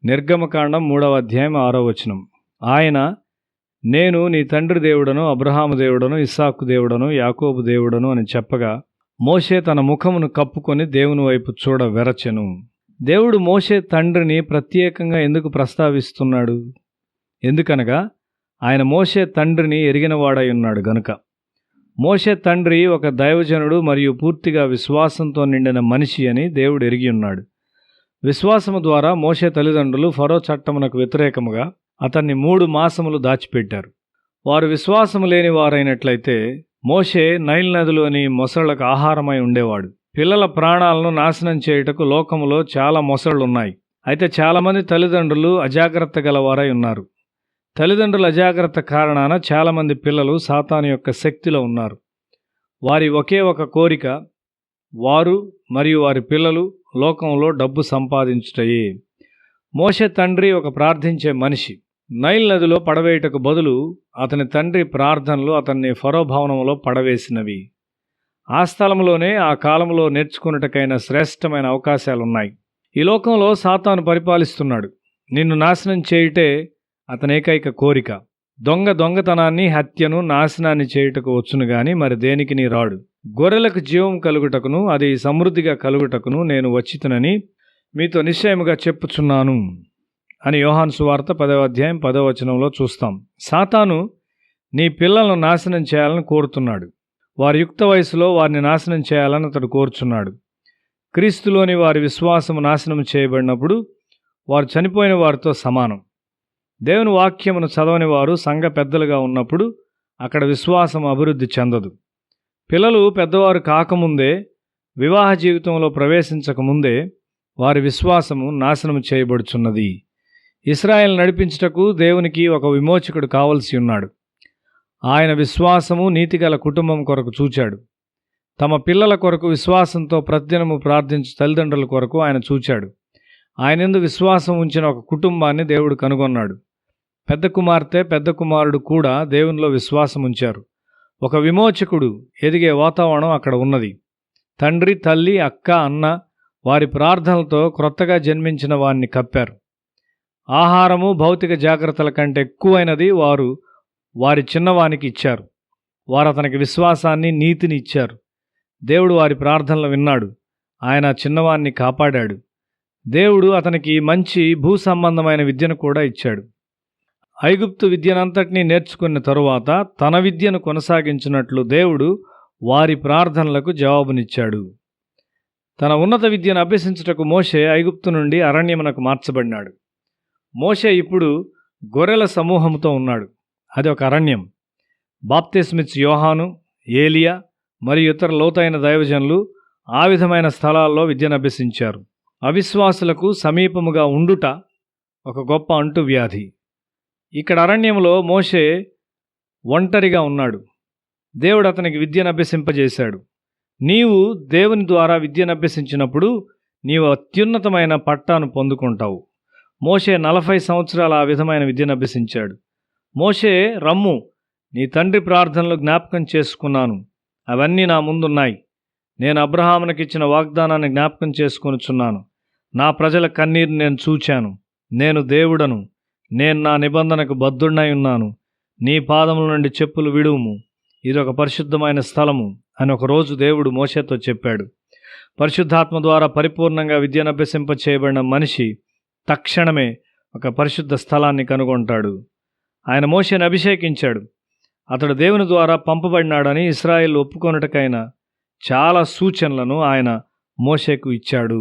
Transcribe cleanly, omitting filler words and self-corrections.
నిర్గమకాండం 3వ అధ్యాయం 6వ వచనం. ఆయన, నేను నీ తండ్రి దేవుడను, అబ్రహాము దేవుడను, ఇస్సాకు దేవుడను, యాకోబు దేవుడను అని చెప్పగా మోషే తన ముఖమును కప్పుకొని దేవుని వైపు చూడ వెరచెను. దేవుడు మోషే తండ్రిని ప్రత్యేకంగా ఎందుకు ప్రస్తావిస్తున్నాడు? ఎందుకనగా ఆయన మోషే తండ్రిని ఎరిగినవాడై ఉన్నాడు గనుక. మోషే తండ్రి ఒక దైవజనుడు మరియు పూర్తిగా విశ్వాసంతో నిండిన మనిషి అని దేవుడు ఎరిగి ఉన్నాడు. విశ్వాసము ద్వారా మోషే తల్లిదండ్రులు ఫరో చట్టమునకు వ్యతిరేకముగా అతన్ని 3 మాసములు దాచిపెట్టారు. వారు విశ్వాసము లేని వారైనట్లయితే మోషే నైల్ నదిలోని మొసళ్లకు ఆహారమై ఉండేవాడు. పిల్లల ప్రాణాలను నాశనం చేయుటకు లోకములో చాలా మొసళ్లున్నాయి. అయితే చాలామంది తల్లిదండ్రులు అజాగ్రత్త గలవారై ఉన్నారు. తల్లిదండ్రుల అజాగ్రత్త కారణాన చాలామంది పిల్లలు సాతాను యొక్క శక్తిలో ఉన్నారు. వారి ఒకే ఒక కోరిక, వారు మరియు వారి పిల్లలు లోకంలో డబ్బు సంపాదించుటయే. మోషే తండ్రి ఒక ప్రార్థించే మనిషి. నైల్ నదిలో పడవేయుటకు బదులు అతని తండ్రి ప్రార్థనలు అతన్ని ఫరో భవనంలో పడవేసినవి. ఆ స్థలంలోనే ఆ కాలంలో నేర్చుకున్నటకైన శ్రేష్టమైన అవకాశాలున్నాయి. ఈ లోకంలో సాతాను పరిపాలిస్తున్నాడు. నిన్ను నాశనం చేయుటే అతని ఏకైక కోరిక. దొంగతనాన్ని, హత్యను, నాశనాన్ని చేయుటకు వచ్చును గాని మరి దేనికి నీ రాడు. గొర్రెలకు జీవం కలుగుటకును అది సమృద్ధిగా కలుగుటకును నేను వచ్చితునని మీతో నిశ్చయముగా చెప్పుచున్నాను అని యోహాను సువార్త 10వ అధ్యాయం 10వ వచనంలో చూస్తాం. సాతాను నీ పిల్లలను నాశనం చేయాలని కోరుతున్నాడు. వారి యుక్త వయసులో వారిని నాశనం చేయాలని అతడు కోరుచున్నాడు. క్రీస్తులోని వారి విశ్వాసము నాశనం చేయబడినప్పుడు వారు చనిపోయిన వారితో సమానం. దేవుని వాక్యమును చదవని వారు సంఘ పెద్దలుగా ఉన్నప్పుడు అక్కడ విశ్వాసం అభివృద్ధి చెందదు. పిల్లలు పెద్దవారు కాకముందే, వివాహ జీవితంలో ప్రవేశించకముందే వారి విశ్వాసము నాశనం చేయబడుచున్నది. ఇశ్రాయేల్ నడిపించుటకు దేవునికి ఒక విమోచకుడు కావలసి ఉన్నాడు. ఆయన విశ్వాసము నీతిగల కుటుంబం కొరకు చూచాడు. తమ పిల్లల కొరకు విశ్వాసంతో ప్రతిదినము ప్రార్థించు తల్లిదండ్రుల కొరకు ఆయన చూచాడు. ఆయనందు విశ్వాసం ఉంచిన ఒక కుటుంబాన్ని దేవుడు కనుగొన్నాడు. పెద్ద కుమార్తె, పెద్ద కుమారుడు కూడా దేవునిలో విశ్వాసం ఉంచారు. ఒక విమోచకుడు ఎదిగే వాతావరణం అక్కడ ఉన్నది. తండ్రి, తల్లి, అక్క, అన్న వారి ప్రార్థనలతో క్రొత్తగా జన్మించిన వారిని కప్పారు. ఆహారము, భౌతిక జాగ్రత్తల కంటే ఎక్కువైనది వారు వారి చిన్నవానికి ఇచ్చారు. వారు అతనికి విశ్వాసాన్ని, నీతిని ఇచ్చారు. దేవుడు వారి ప్రార్థనలు విన్నాడు. ఆయన చిన్నవాన్ని కాపాడాడు. దేవుడు అతనికి మంచి భూ సంబంధమైన విద్యను కూడా ఇచ్చాడు. ఐగుప్తు విద్యనంతటినీ నేర్చుకున్న తరువాత తన విద్యను కొనసాగించినట్లు దేవుడు వారి ప్రార్థనలకు జవాబునిచ్చాడు. తన ఉన్నత విద్యను అభ్యసించుటకు మోషే ఐగుప్తు నుండి అరణ్యమునకు మార్చబడినాడు. మోషే ఇప్పుడు గొర్రెల సమూహంతో ఉన్నాడు. అది ఒక అరణ్యం. బాప్తిస్మిచ్చు యోహాను, ఏలియా మరియు ఇతర లోతైన దైవజనులు ఆ విధమైన స్థలాల్లో విద్యను అభ్యసించారు. అవిశ్వాసులకు సమీపముగా ఉండుట ఒక గొప్ప అంటువ్యాధి. ఇక్కడ అరణ్యంలో మోషే ఒంటరిగా ఉన్నాడు. దేవుడు అతనికి విద్యను అభ్యసింపజేశాడు. నీవు దేవుని ద్వారా విద్యను అభ్యసించినప్పుడు నీవు అత్యున్నతమైన పట్టాను పొందుకుంటావు. మోషే 40 సంవత్సరాల ఆ విధమైన విద్యను అభ్యసించాడు. మోషే, రమ్ము, నీ తండ్రి ప్రార్థనలు జ్ఞాపకం చేసుకున్నాను. అవన్నీ నా ముందున్నాయి. నేను అబ్రహామునకిచ్చిన వాగ్దానాన్ని జ్ఞాపకం చేసుకొనుచున్నాను. నా ప్రజల కన్నీరు నేను చూచాను. నేను దేవుడను. నేను నా నిబంధనకు బద్ధుడనై ఉన్నాను. నీ పాదముల నుండి చెప్పులు విడువుము. ఇదొక పరిశుద్ధమైన స్థలము అని ఒకరోజు దేవుడు మోషేతో చెప్పాడు. పరిశుద్ధాత్మ ద్వారా పరిపూర్ణంగా విద్యను అభ్యసింప చేయబడిన మనిషి తక్షణమే ఒక పరిశుద్ధ స్థలాన్ని కనుగొంటాడు. ఆయన మోషేను అభిషేకించాడు. అతడు దేవుని ద్వారా పంపబడినాడని ఇశ్రాయేలు ఒప్పుకొనుటకైన చాలా సూచనలను ఆయన మోషేకు ఇచ్చాడు.